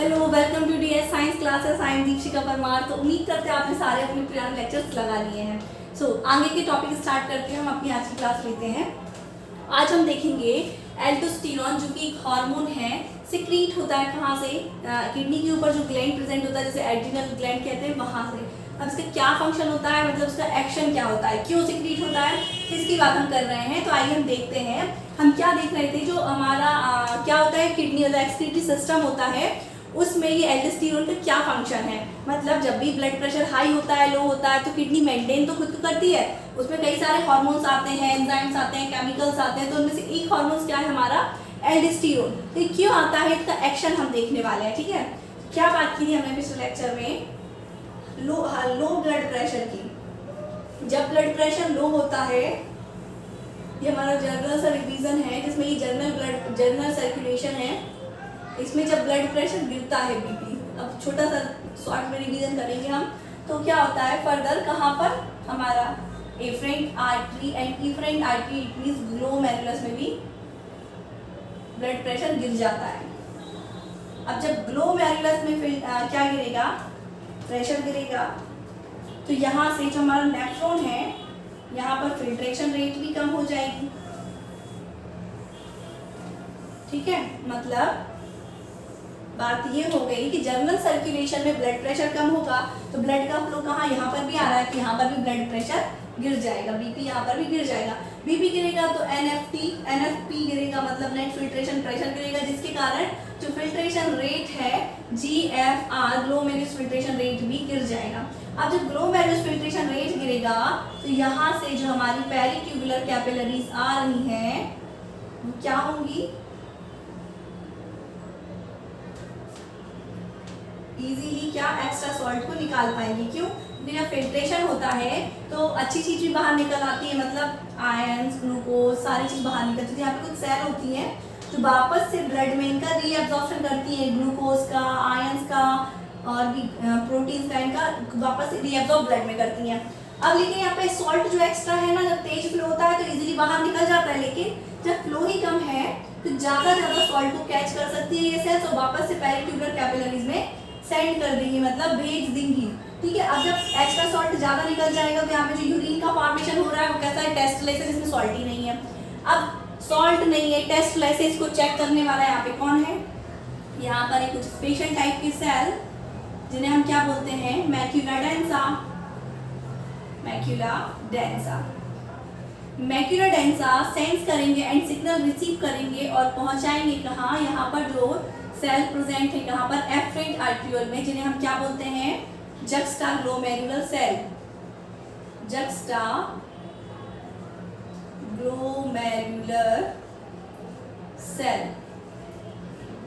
Hello, welcome to DS science classes. I am Dikshika Parmar. तो उम्मीद करते हैं आपने सारे अपने पुराने लेक्चर्स लगा लिए हैं। आगे के टॉपिक स्टार्ट करते हैं। हम अपनी आज की क्लास लेते हैं। आज हम देखेंगे एल्डोस्टेरॉन, जो कि एक हार्मोन है, सिक्रीट होता है कहाँ से? किडनी के ऊपर जो ग्लैंड प्रेजेंट होता है, जैसे एड्रिनल ग्लैंड कहते हैं, वहाँ से। अब इसका क्या फंक्शन होता है, मतलब उसका एक्शन क्या होता है, क्यों सिक्रीट होता है, इसकी बात हम कर रहे हैं। तो आइए हम देखते हैं। हम क्या देख रहे थे, जो हमारा क्या होता है, किडनी वाला एक्सक्रीटरी सिस्टम होता है, उसमें ये एल्डोस्टेरॉन का क्या फंक्शन है। मतलब जब भी ब्लड प्रेशर हाई होता है, लो होता है, तो किडनी मेंटेन तो खुद को करती है। उसमें कई सारे हार्मोन्स आते हैं, एंजाइम्स आते हैं, केमिकल्स आते हैं। तो उनमें से एक हार्मोन क्या है हमारा, एल्डोस्टेरॉन। तो क्यों आता है, इसका एक्शन हम देखने वाले हैं। ठीक है, क्या बात की थी हमने पिछले लेक्चर में, लो ब्लड प्रेशर की। जब ब्लड प्रेशर लो होता है, ये हमारा जर्नल सा रिवीजन है, जिसमें ये जर्नल सर्कुलेशन है। इसमें जब ब्लड प्रेशर गिरता है, बीपी, अब छोटा सा शॉर्ट में रिवीजन करेंगे हम। तो क्या होता है फर्दर, कहाँ पर हमारा afferent artery and efferent artery, it means glomerulus में भी ब्लड प्रेशर गिर जाता है। अब जब ग्लोमेरुलस में क्या गिरेगा, प्रेशर गिरेगा, तो यहाँ से जो हमारा नेफ्रॉन है, यहाँ पर फिल्ट्रेशन रेट भी कम हो जाएगी। ठीक है, मतलब बात ये हो गई कि जर्नल सर्कुलेशन में ब्लड प्रेशर कम होगा, तो ब्लड का फ्लो कहाँ, यहाँ पर भी आ रहा है, तो यहाँ पर भी ब्लड प्रेशर गिर जाएगा, बीपी यहाँ पर भी गिर जाएगा। बीपी गिरेगा तो एनएफपी गिरेगा, मतलब नेट फिल्ट्रेशन प्रेशर गिरेगा, जिसके कारण जो फिल्ट्रेशन रेट है GFR, ग्लोमेरुलस फिल्ट्रेशन रेट भी गिर जाएगा। अब जब ग्लोमेरुलस फिल्ट्रेशन रेट गिरेगा, तो यहाँ से जो हमारी पेरिट्यूबुलर कैपिलरीज आ रही हैं, वो क्या होंगी, इजीली क्या एक्स्ट्रा सॉल्ट को निकाल पाएंगे। क्यों? क्योंकि जब फिल्ट्रेशन होता है तो अच्छी चीज भी बाहर निकल आती है, मतलब आयंस, ग्लूकोज, सारी चीज बाहर निकलती है। यहाँ पे कुछ सेल होती हैं जो वापस से ब्लड में इनका रीअब्जॉर्प्शन करती है, ग्लूकोज का, आयंस का और भी प्रोटीन का, इनका वापस रीअब्जॉर्ब ब्लड में करती हैं। अब लेकिन यहाँ पे सॉल्ट जो एक्स्ट्रा है ना, जब तेज फ्लो होता है तो इजीली बाहर निकल जाता है, लेकिन जब फ्लो ही कम है तो ज्यादा सॉल्ट को कैच कर सकती है ये सेल्स और वापस से पेरिट्यूबुलर कैपिलरीज में सेंड कर देंगी, मतलब भेज देंगी। ठीक है, अब जब एक्स्ट्रा सॉल्ट ज्यादा निकल जाएगा, तो यहाँ पे जो यूरिन का फॉर्मेशन हो रहा है, वो कैसा है, टेस्टलेस है, जिसमें सॉल्ट ही नहीं है। अब सॉल्ट नहीं है, टेस्टलेस, इसको चेक करने वाला यहाँ पे कौन है, यहाँ पर कुछ स्पेशल टाइप की सेल, जिन्हें हम क्या बोलते हैं, macula densa. Macula densa sense करेंगे एंड सिग्नल रिसीव करेंगे और पहुंचाएंगे कहाँ, यहाँ पर जो सेल प्रेजेंट है, कहाँ पर, एफरेंट आर्ट्रियोल में, जिन्हें हम क्या बोलते हैं, juxtaglomerular cell. Juxtaglomerular cell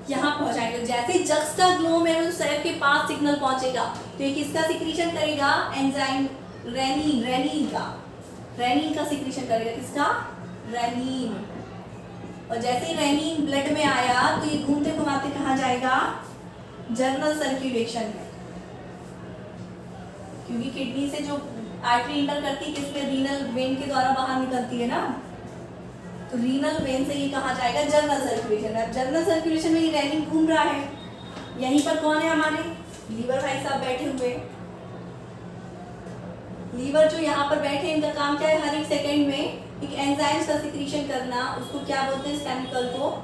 यहाँ पहुंचाएंगे। जैसे जक्स्टा ग्लोमेरुलर सेल के पास सिग्नल पहुंचेगा, तो ये किसका सिक्रीशन करेगा, एंजाइम रेनिन का सिक्रीशन करेगा। किसका, रेनिन। और जैसे ही रेनिन ब्लड में आया, तो ये घूमते घुमाते कहाँ जाएगा, जर्नल सर्कुलेशन में, क्योंकि किडनी से जो आर्टरी इंटर करती है, किसमें, रीनल वेन के द्वारा बाहर निकलती है ना, तो रीनल वेन से ये कहाँ जाएगा, जर्नल सर्कुलेशन में। अब जर्नल सर्कुलेशन में ये रेनिन घूम रहा है, यहीं पर कौन है, हमारे लीवर भाई साहब बैठे हुए। लीवर जो यहाँ पर बैठे, इनका काम क्या है, हर एक सेकेंड में एक एंजाइम्स का सिक्रीशन करना। उसको क्या बोलते हैं, इस केमिकल को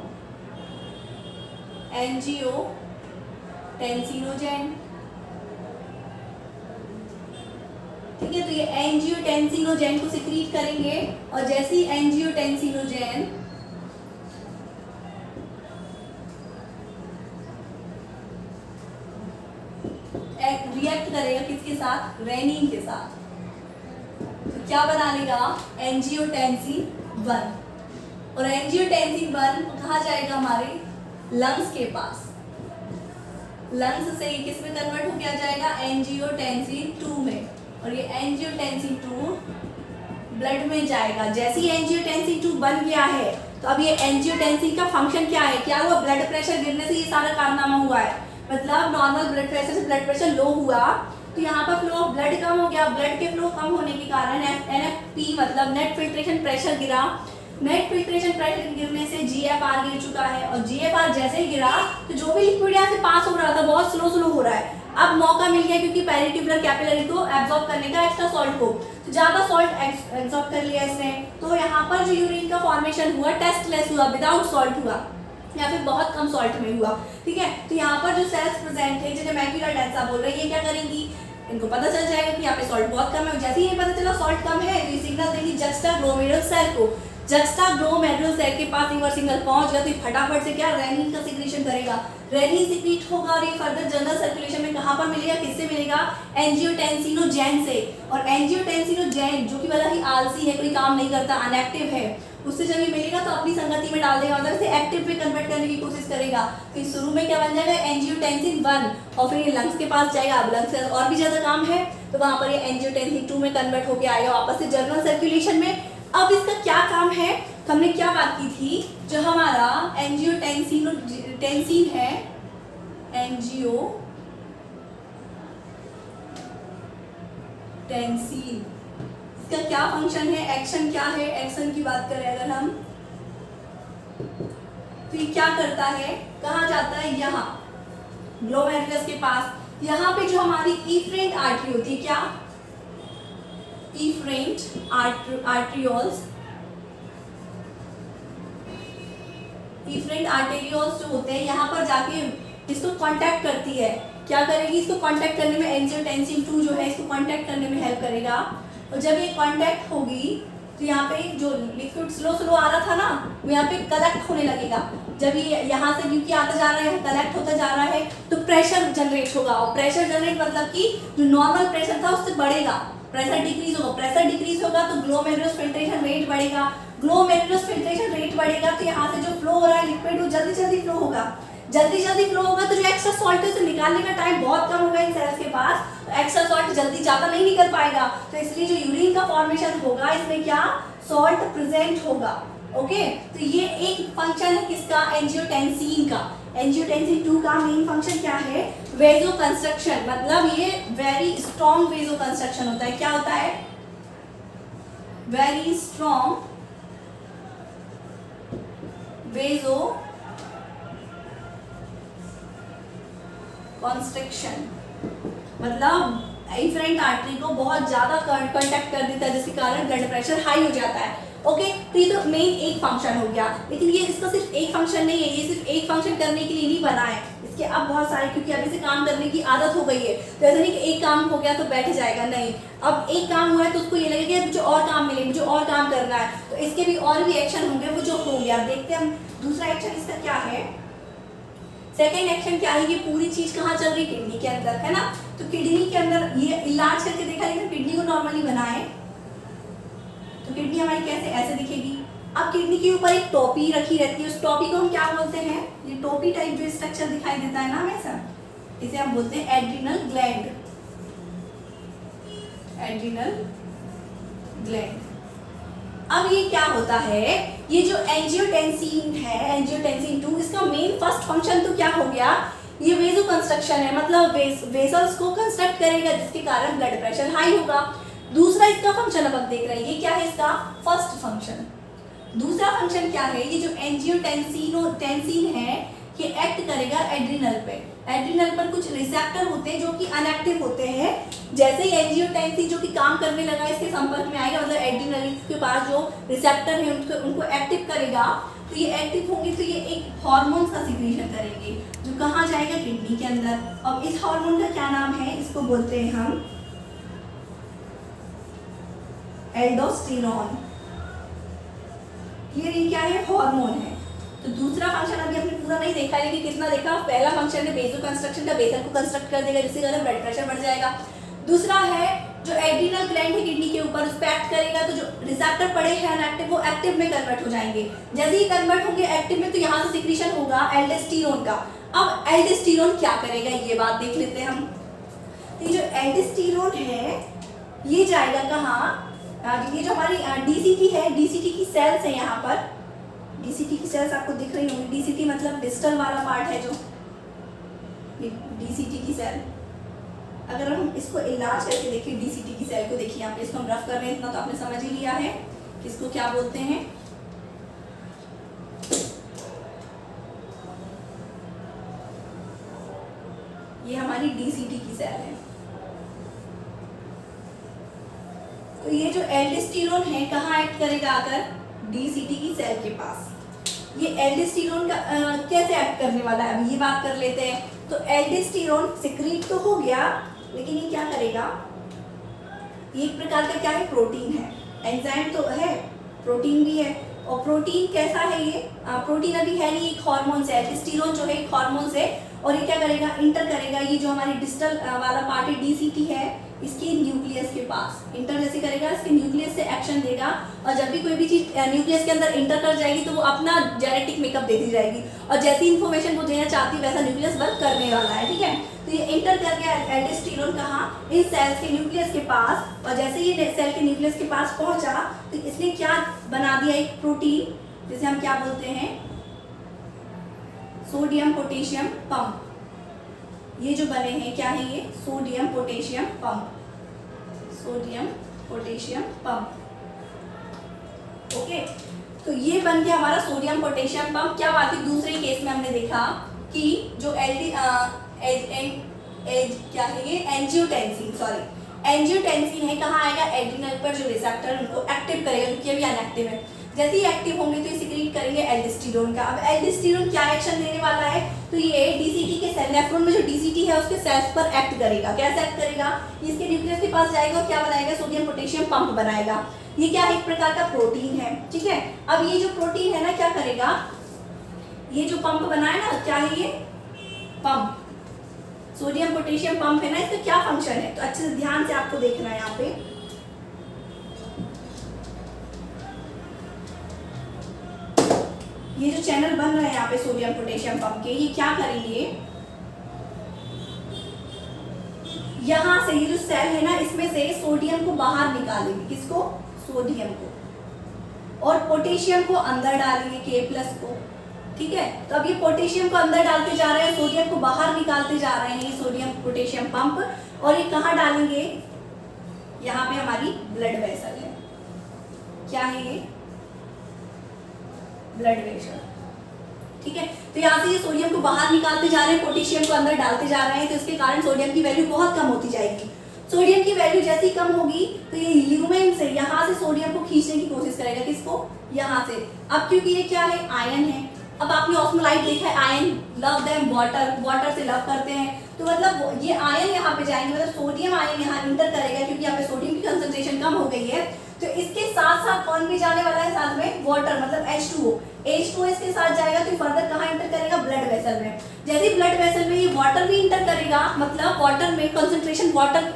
एंजियोटेंसिनोजेन। ठीक है, तो ये एंजियोटेंसिनोजेन को सिक्रीट करेंगे, और जैसे ही एंजियोटेंसिनोजेन रिएक्ट करेगा किसके साथ, रेनिन के साथ, तो क्या बना लेगा, एंजियोटेंसिन 1। और एंजियोटेंसिन 1 कहाँ जाएगा, हमारे लंग्स के पास। लंग्स से किस में कन्वर्ट हो गया जाएगा, एंजियोटेंसिन 2 में, और ये एंजियोटेंसिन 2 ब्लड में जाएगा। जैसे ही एंजियोटेंसिन 2 बन गया है, तो अब ये एंजियोटेंसिन का फंक्शन क्या है, क्या हुआ, ब्लड प्रेशर गिरने से ये सारा कारनामा हुआ है। मतलब नॉर्मल ब्लड प्रेशर से ब्लड प्रेशर लो हुआ, तो यहाँ पर फ्लो ऑफ ब्लड कम हो गया। ब्लड के फ्लो कम होने के कारण NFP मतलब नेट फिल्ट्रेशन प्रेशर गिरा। नेट फिल्ट्रेशन प्रेशर गिरने से GFR गिर चुका है, और GFR जैसे ही गिरा तो जो भी लिक्विड यहाँ से पास हो रहा था बहुत स्लो स्लो हो रहा है। अब मौका मिल गया क्योंकि पेरिट्यूबुलर कैपिलरी को एब्जॉर्ब करने का एक्स्ट्रा सॉल्ट को, तो ज्यादा सॉल्ट एब्जॉर्ब कर लिया इसने, तो यहाँ पर जो यूरिन का फॉर्मेशन हुआ टेस्टलेस हुआ, विदाउट सॉल्ट हुआ या फिर बहुत कम सॉल्ट में हुआ। ठीक है, तो यहाँ पर जो सेल्स प्रेजेंट है जिन्हें मैक्यूलर डेंसा बोल रहे हैं, ये क्या करेंगी, इनको पता चल जाएगा कि यहाँ पे सॉल्ट बहुत कम है। जैसे ही पता चला सॉल्ट कम है तो ये सिग्नल देंगी जस्टाग्लोमेरुलर सेल को। जस्टाग्लोमेरुलर सेल के पास एक बार सिग्नल पहुंच गया तो ये फटाफट से क्या रेनिन का सिक्रीशन करेगा, रेनिन सिक्रीट होगा और ये फर्दर जनरल सर्कुलेशन में कहाँ पर मिलेगा, किससे मिलेगा, एंजियोटेंसिनोजेन से। और एंजियोटेंसिनोजेन जो कि बड़ा ही आलसी है, कोई काम नहीं करता, अनएक्टिव है, उससे जब ये मिलेगा तो अपनी संगति में डाल देगा, मतलब इसे एक्टिव पे कन्वर्ट करने की कोशिश करेगा। तो शुरू में क्या बन जाएगा, एंजियोटेंसिन 1 और फिर ये लंग्स के पास जाएगा। अब लंग्स से और भी ज्यादा काम है तो वहां पर ये एंजियोटेंसिन 2 में कन्वर्ट होकर आएगा वापस से जनरल सर्कुलेशन में। अब इसका क्या काम है, तो हमने क्या बात की थी, जो हमारा एंजियोटेंसिन है, एंजियोटेंसिन, इसका क्या फंक्शन है, एक्शन क्या है, एक्शन की बात करें अगर हम, तो ये क्या करता है, कहाँ जाता है, यहाँ ग्लोमेरुलस के पास। यहाँ पे जो हमारी इफरेंट आर्टरी होती है, क्या, इफरेंट आर्टरियोल्स, इफरेंट आर्टेरियोल्स जो होते हैं यहाँ पर जाके इसको कांटेक्ट करती है। क्या करेगी, इसको कांटेक्ट करने में एंजियोटेंसिन 2 जो है इसको कांटेक्ट करने में हेल्प करेगा। और जब ये कांटेक्ट होगी तो यहाँ पे जो लिक्विड स्लो स्लो आ रहा था ना, वो यहाँ पे कलेक्ट होने लगेगा। जब ये यहाँ से क्योंकि आता जा रहा है, यहाँ कलेक्ट होता जा रहा है, तो प्रेशर जनरेट होगा। और प्रेशर जनरेट मतलब कि जो नॉर्मल प्रेशर था उससे बढ़ेगा, प्रेशर डिक्रीज होगा। प्रेशर डिक्रीज होगा तो ग्लोमेरुलस फिल्ट्रेशन रेट बढ़ेगा, ग्लोमेरुलस फिल्ट्रेशन रेट बढ़ेगा तो यहाँ से जो फ्लो हो रहा है लिक्विड वो जल्दी जल्दी फ्लो होगा, जल्दी जल्दी फ्लो होगा तो जो एक्स्ट्रा सॉल्ट है उसे निकालने का टाइम बहुत कम होगा इन सेल्स के पास, तो एक्स्ट्रा सॉल्ट जल्दी ज्यादा नहीं निकल पाएगा। तो इसलिए जो यूरिन का फॉर्मेशन होगा इसमें क्या, सॉल्ट प्रेजेंट होगा। ओके, तो ये एक फंक्शन है किसका, एंजियोटेंसिन का। एंजियोटेंसिन 2 का मेन फंक्शन क्या है, वेजो कंस्ट्रक्शन, मतलब ये वेरी स्ट्रॉन्ग वेजो कंस्ट्रक्शन होता है। क्या होता है, वेरी स्ट्रॉन्ग वेजो कंस्ट्रक्शन, मतलब इफरेंट आर्टरी को बहुत ज्यादा कांटेक्ट कर देता है जिसके कारण ब्लड प्रेशर हाई हो जाता है। ओके, तो ये तो मेन एक फंक्शन हो गया, लेकिन ये इसका सिर्फ एक फंक्शन नहीं है, ये सिर्फ एक फंक्शन करने के लिए नहीं बना है, इसके अब बहुत सारे, क्योंकि अभी से काम करने की आदत हो गई है, तो ऐसा नहीं कि एक काम हो गया तो बैठ जाएगा, नहीं, अब एक काम हुआ है तो उसको ये लगेगा मुझे और काम मिले, मुझे और काम करना है, तो इसके भी और भी एक्शन होंगे, वो जो हो गया। देखते हैं हम दूसरा एक्शन इसका क्या है। सेकेंड एक्शन क्या है, ये पूरी चीज कहाँ चल रही, किडनी के अंदर है ना, तो किडनी के अंदर ये इलाज करके देखा, लेकिन किडनी को नॉर्मली बनाए तो किडनी हमारी कैसे, ऐसे दिखेगी। अब किडनी के ऊपर एक टोपी रखी रहती है, उस टोपी को हम क्या बोलते हैं, ये टोपी टाइप जो स्ट्रक्चर दिखाई देता है ना हमेशा, इसे हम बोलते हैं एड्रिनल ग्लैंड, एड्रिनल ग्लैंड। अब ये क्या होता है, ये जो एंजियोटेंसिन है, एंजियोटेंसिन 2, इसका मेन फर्स्ट फंक्शन तो क्या हो गया, ये वेजो कंस्ट्रक्शन है, मतलब वेसल्स को कंस्ट्रक्ट करेगा जिसके कारण ब्लड प्रेशर हाई होगा। दूसरा इसका फंक्शन अब देख रहे हैं, ये क्या है इसका फर्स्ट फंक्शन। दूसरा फंक्शन क्या है, ये जो एंजियोटेंसिन है ये एक्ट करेगा एड्रिनल पे। एड्रिनल पर कुछ रिसेप्टर होते हैं जो कि अनएक्टिव होते हैं, जैसे ही एंजियोटेंसिन जो कि काम करने लगा इसके संपर्क में आएगा, मतलब एड्रिनल के पास जो रिसेप्टर है उनको एक्टिव करेगा, तो ये एक्टिव होंगे तो ये एक हार्मोन का सिक्रीशन करेंगे जो कहाँ जाएगा, किडनी के अंदर। अब इस हार्मोन का क्या नाम है, इसको बोलते हैं हम एल्डोस्टेरोन। ये क्या है, हार्मोन है। तो दूसरा फंक्शन अभी हमने पूरा नहीं देखा, लेकिन कितना देखा, पहला फंक्शन है वेजो कंस्ट्रक्शन का, वेसल को कंस्ट्रक्ट कर देगा जिससे कारण ब्लड प्रेशर बढ़ जाएगा। दूसरा है जो एड्रिनल ग्लैंड है किडनी के ऊपर, उस पर एक्ट करेगा तो जो रिसेप्टर पड़े हैं अनएक्टिव वो एक्टिव में कन्वर्ट हो जाएंगे। जैसे ही कन्वर्ट होंगे एक्टिव में तो यहाँ से सिक्रीशन होगा एल्डोस्टेरोन का। अब एल्डोस्टेरोन क्या करेगा ये बात देख लेते हैं हम। तो ये जो एल्डोस्टेरोन है ये जाएगा कहाँ, ये जो हमारी डीसीटी है, डीसीटी की सेल्स है यहाँ पर, डीसीटी की सेल्स आपको दिख रही होंगी, डीसीटी मतलब डिस्टल वाला पार्ट है जो डीसीटी की सेल। अगर हम इसको इलाज करके देखें डीसीटी की सेल को, देखिए यहाँ पे इसको हम रफ कर रहे हैं, इतना तो आपने समझ ही लिया है इसको क्या बोलते हैं। ये हमारी डीसीटी की सेल है। तो ये जो एल्डोस्टेरोन है कहाँ एक्ट करेगा आकर, डीसीटी की सेल के पास। ये एल्डोस्टेरोन का कैसे एक्ट करने वाला है अभी ये बात कर लेते हैं। तो एल्डोस्टेरोन सिक्रीट तो हो गया, लेकिन ये क्या करेगा, ये एक प्रकार का क्या है, प्रोटीन है। एंजाइम तो है, प्रोटीन भी है। और प्रोटीन कैसा है ये, प्रोटीन अभी है नहीं, एक हार्मोन है। एल्डोस्टेरोन जो है एक हार्मोन है, और ये क्या करेगा, इंटर करेगा, ये जो हमारी डिस्टल वाला पार्ट है डीसीटी है, इसके न्यूक्लियस के पास इंटर जैसे करेगा, इसके न्यूक्लियस से एक्शन देगा। और जब भी कोई भी चीज न्यूक्लियस के अंदर इंटर कर जाएगी तो वो अपना जेनेटिक मेकअप देती जाएगी, और जैसी इन्फॉर्मेशन वो देना चाहती है वैसा न्यूक्लियस वर्क करने वाला है, ठीक है। तो ये इंटर कर गया एल्डोस्टेरोन कहाँ, इन सेल्स के न्यूक्लियस के पास, और जैसे ये सेल के न्यूक्लियस के पास पहुंचा तो इसने क्या बना दिया, एक प्रोटीन, जिसे हम क्या बोलते हैं, सोडियम पोटेशियम पंप। ये जो बने हैं क्या है, ये sodium potassium pump, sodium potassium pump. Okay, तो ये बन गया हमारा सोडियम पोटेशियम पंप। क्या बात है, दूसरे केस में हमने देखा कि जो क्या है ये, एंजियोटेंसिन, सॉरी एंजियोटेंसिन है, कहाँ आएगा, एड्रिनल पर जो रिसेप्टर उनको एक्टिव करेगा, क्योंकि अभी अनएक्टिव है। जैसे ही एक्टिव होंगे तो ये सिक्रीट करेंगे एल्डोस्टेरोन का। अब एल्डोस्टेरोन क्या एक्शन देने वाला है, तो ये डीसीटी के सेल, नेफ्रॉन में जो डीसीटी है उसके सेल्स पर एक्ट करेगा। कैसे एक्ट करेगा, इसके न्यूक्लियस के पास जाएगा, क्या बनाएगा, सोडियम पोटेशियम पंप बनाएगा। ये क्या है, एक प्रकार का प्रोटीन है, ठीक है। अब ये जो प्रोटीन है ना क्या करेगा, ये जो पंप बनाए ना, क्या है ये पंप, सोडियम पोटेशियम पंप है ना, इसका क्या फंक्शन है, तो अच्छे से ध्यान से आपको देखना है यहाँ पे। ये जो चैनल बन रहे हैं यहाँ पे सोडियम पोटेशियम पंप के, ये क्या करेंगे, यहाँ से ये जो सेल है ना, इसमें से सोडियम को बाहर निकालेंगे, किसको, सोडियम को, और पोटेशियम को अंदर डालेंगे, K+ को, ठीक है। तो अब ये पोटेशियम को अंदर डालते जा रहे हैं, सोडियम को बाहर निकालते जा रहे हैं, ये सोडियम पोटेशियम पंप। और ये कहाँ डालेंगे, यहाँ पे हमारी ब्लड वेसल है, क्या है ये, ब्लड वेसल, ठीक है। तो यहाँ से ये सोडियम को बाहर निकालते जा रहे हैं, पोटेशियम को अंदर डालते जा रहे हैं, तो इसके कारण सोडियम की वैल्यू बहुत कम होती जाएगी। सोडियम की वैल्यू जैसे ही कम होगी तो ये ल्यूमेन से यहाँ से सोडियम को खींचने की कोशिश करेगा, किसको, यहाँ से। अब क्योंकि ये क्या है, आयन है। अब आपने ऑस्मोलाइट देखा है, ion love them water, water से लव करते हैं, तो मतलब ये आयन यहाँ पे जाएंगे, मतलब सोडियम आयन यहाँ इंटर करेगा, क्योंकि यहाँ पे सोडियम की कंसंट्रेशन कम हो गई है। तो इसके साथ साथ कौन भी जाने वाला है, साथ में वाटर, मतलब H2O, H2O इसके साथ जाएगा, तो फर्दर कहाँ इंटर करेगा, ब्लड वेसल में। जैसे ही ब्लड वेसल में ये वाटर भी इंटर करेगा, मतलब वाटर में कंसंट्रेशन, वाटर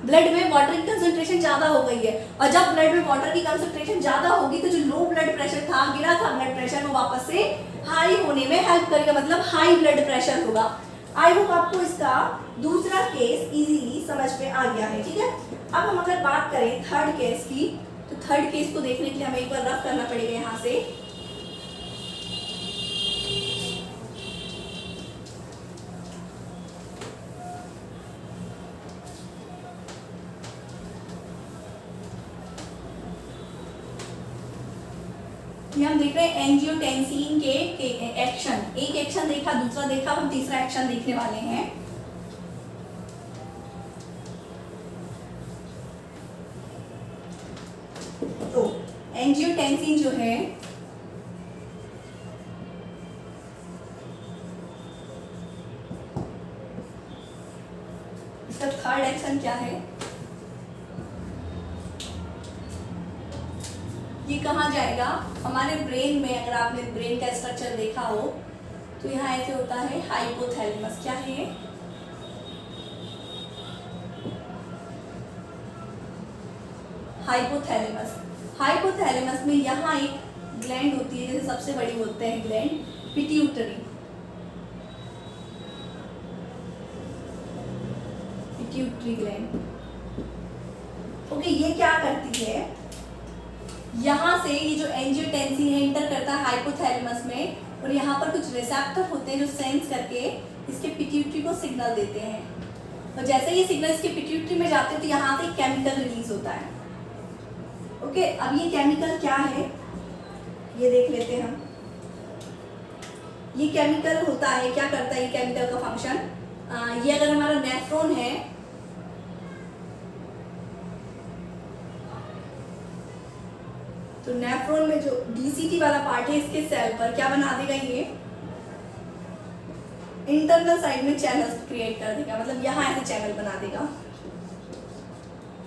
ब्लड में वाटर की कंसंट्रेशन ज्यादा हो गई है, और जब ब्लड में वाटर की कंसंट्रेशन ज्यादा होगी तो जो लो ब्लड प्रेशर था, गिरा था ब्लड प्रेशर, वो वापस से हाई होने में हेल्प करेगा, मतलब हाई ब्लड प्रेशर होगा। आई होप आपको इसका दूसरा केस इजीली समझ में आ गया है, ठीक है। अब हम अगर बात करें थर्ड केस की, तो थर्ड केस को देखने के लिए हमें एक बार रफ करना पड़ेगा यहाँ से। ये हम देख रहे हैं एंजियोटेंसिन के एक्शन, एक एक्शन देखा, दूसरा देखा, हम तीसरा एक्शन देखने वाले हैं। तो एंजियोटेंसिन जो है इसका थर्ड एक्शन क्या है, ये कहाँ जाएगा, हमारे ब्रेन में। अगर आपने ब्रेन का स्ट्रक्चर देखा हो तो यहाँ ऐसे होता है हाइपोथैलेमस, क्या है ये, हाइपोथैलेमस। हाइपोथैलेमस में यहाँ एक ग्लैंड होती है, जैसे सबसे बड़ी होते हैं gland, pituitary, pituitary gland. Okay, ये क्या करती है, यहाँ से ये जो एंजियोटेंसिन है इंटर करता है हाइपोथैलेमस में, और यहाँ पर कुछ रिसेप्टर होते हैं जो सेंस करके इसके पिट्यूटरी को सिग्नल देते हैं, और जैसे ये सिग्नल इसके पिट्यूटरी में जाते हैं तो यहाँ से केमिकल रिलीज होता है। ओके, अब ये केमिकल क्या है ये देख लेते हैं हम। ये केमिकल होता है, क्या करता है ये केमिकल का फंक्शन, ये अगर हम नेफ्रॉन है, तो नेफ्रॉन में जो डीसीटी वाला पार्ट है इसके सेल पर क्या बना देगा, ये इंटरनल साइड में चैनल्स क्रिएट कर देगा, मतलब यहाँ ऐसे चैनल बना देगा।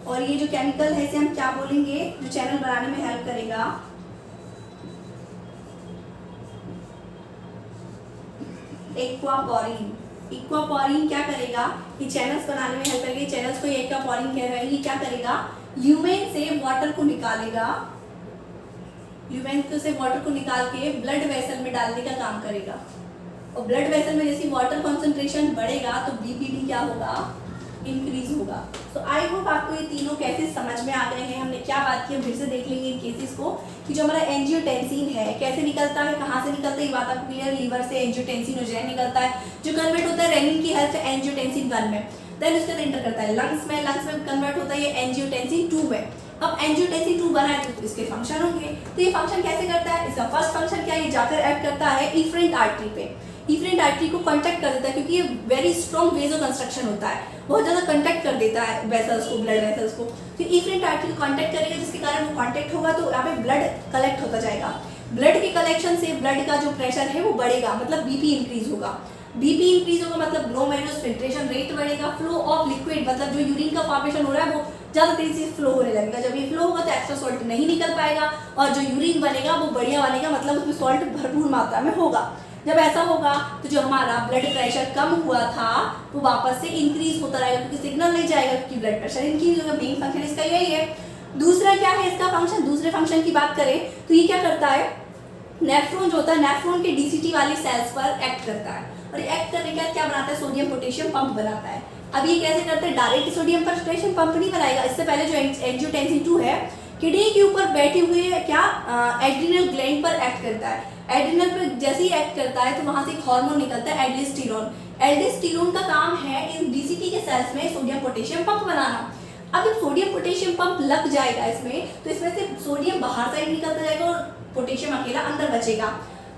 और ये जो केमिकल है इसे हम क्या बोलेंगे, जो चैनल बनाने में हेल्प करेगा, एक्वापोरिन। एक्वापोरिन क्या करेगा, ये चैनल्स बनाने में हेल्प करेगा। चैनल्स को एक्वापोरिन कह रहे हैं। ये क्या करेगा, ल्यूमेन से वाटर को निकालेगा, ल्यूमेन से वाटर को निकाल के ब्लड वेसल में डालने का काम करेगा। और ब्लड वेसल में जैसे वाटर कंसंट्रेशन बढ़ेगा तो बीपी भी क्या होगा, इंक्रीज होगा। तो आई होप आपको ये तीनों केसेस समझ में आ गए हैं। हमने क्या बात की, हम फिर से देख लेंगे इन केसेस को कि जो हमारा एंजियोटेंसिन है कैसे निकलता है, कहाँ से निकलता है, ये बात आपको क्लियर। लीवर से एंजियोटेंसिन निकलता है जो कन्वर्ट होता है रेनिन की हेल्प से एंजियोटेंसिन 1 में, देन उसके बाद एंटर करता है लंग्स में, लंग्स में कन्वर्ट होता है ये एंजियोटेंसिन 2 में। अब एंजियोटेंसिन 2 बना है तो इसके फंक्शन होंगे। तो ये फंक्शन कैसे करता है, इसका फर्स्ट फंक्शन क्या है, ये जाकर एक्ट करता है इफरेंट आर्टरी पे। इफरेंट आर्टरी को कांटेक्ट कर देता है क्योंकि ये वेरी स्ट्रॉन्ग वेजो कंस्ट्रक्शन होता है, बहुत ज़्यादा कांटेक्ट कर देता है वेसल्स को, ब्लड वेसल्स को। तो इफरेंट आर्टरी को कांटेक्ट करेगा जिसके कारण वो कांटेक्ट होगा तो यहाँ पे ब्लड कलेक्ट होता जाएगा। ब्लड के कलेक्शन से ब्लड का जो प्रेशर है वो बढ़ेगा, मतलब बीपी इंक्रीज होगा। बीपी इंक्रीज होगा मतलब ग्लोमेरुलस फिल्ट्रेशन रेट बढ़ेगा। फ्लो ऑफ लिक्विड मतलब जो यूरिन का फॉर्मेशन हो रहा है वो ज़्यादा तेजी से फ्लो होने लगेगा। जब ये फ्लो होगा तो एक्स्ट्रा सॉल्ट नहीं निकल पाएगा और जो यूरिन बनेगा वो बढ़िया बनेगा, मतलब उसमें सॉल्ट भरपूर मात्रा में होगा। जब ऐसा होगा तो जो हमारा ब्लड प्रेशर कम हुआ था वो वापस से इंक्रीज होता रहेगा क्योंकि सिग्नल नहीं जाएगा, क्योंकि ब्लड प्रेशर इंक्रीज होगा। मेन फंक्शन इसका यही है। दूसरा क्या है इसका फंक्शन, दूसरे फंक्शन की बात करें तो ये क्या करता है, नेफ्रॉन जो होता है नेफ्रॉन के डीसीटी वाले सेल्स पर एक्ट करता है और एक्ट करने के बाद क्या बनाता है, सोडियम पोटेशियम पंप बनाता है। अब ये कैसे करता है, डायरेक्ट सोडियम पोटेशियम पंप नहीं बनाएगा। इससे पहले जो एंजियोटेंसिन 2 है किडनी के ऊपर बैठे हुए क्या एड्रिनल ग्लैंड पर एक्ट करता है। एड्रिनल पर जैसे ही एक्ट करता है तो वहां से एक हार्मोन निकलता है एल्डोस्टेरोन। एल्डोस्टेरोन का काम है इन डीसीटी के सेल्स में सोडियम पोटेशियम पंप बनाना। अब जब सोडियम पोटेशियम पंप लग जाएगा इसमें तो इसमें से सोडियम बाहर साइड निकलता जाएगा और पोटेशियम अकेला अंदर बचेगा।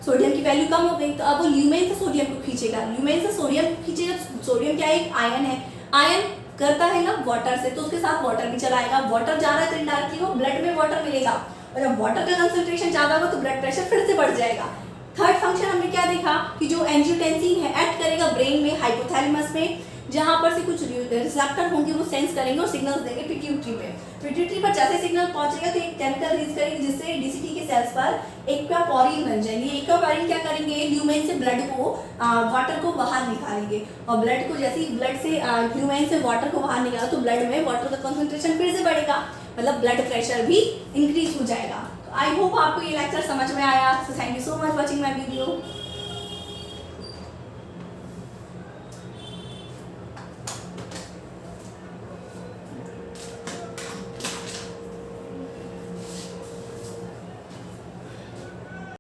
सोडियम की वैल्यू कम हो गई तो अब वो ल्यूमेन से सोडियम को खींचेगा, ल्यूमेन से सोडियम खींचेगा। सोडियम क्या है, एक आयन है, आयन करता है ना वाटर से, तो उसके साथ वाटर भी चलाएगा। वाटर जा रहा है तो इनडायरेक्टली वो ब्लड में वाटर मिलेगा और जब वाटर का कंसंट्रेशन ज्यादा होगा तो ब्लड प्रेशर फिर से बढ़ जाएगा। थर्ड फंक्शन हमने क्या देखा कि जो एंजियोटेंसिन है एक्ट करेगा ब्रेन में, हाइपोथैलेमस में, जहां पर से कुछ रिसेप्टर होंगे वो सेंस करेंगे और सिग्नल्स देंगे पिट्यूटरी पे। पिट्यूटरी पर जैसे सिग्नल पहुंचेगा तो एक केमिकल रिलीज करेंगे जिससे डीसीटी के सेल्स पर एक्वापोरिन बन जाएंगे। एक्वापोरिन क्या करेंगे, ल्यूमेन से ब्लड को वाटर को बाहर निकालेंगे और ब्लड को जैसे ही ब्लड से ल्यूमेन से वाटर को बाहर निकाला तो ब्लड में वाटर का कंसंट्रेशन फिर से बढ़ेगा, मतलब ब्लड प्रेशर भी इंक्रीज हो जाएगा। तो आई होप आपको ये लेक्चर समझ में आया। So thank you so much watching my video.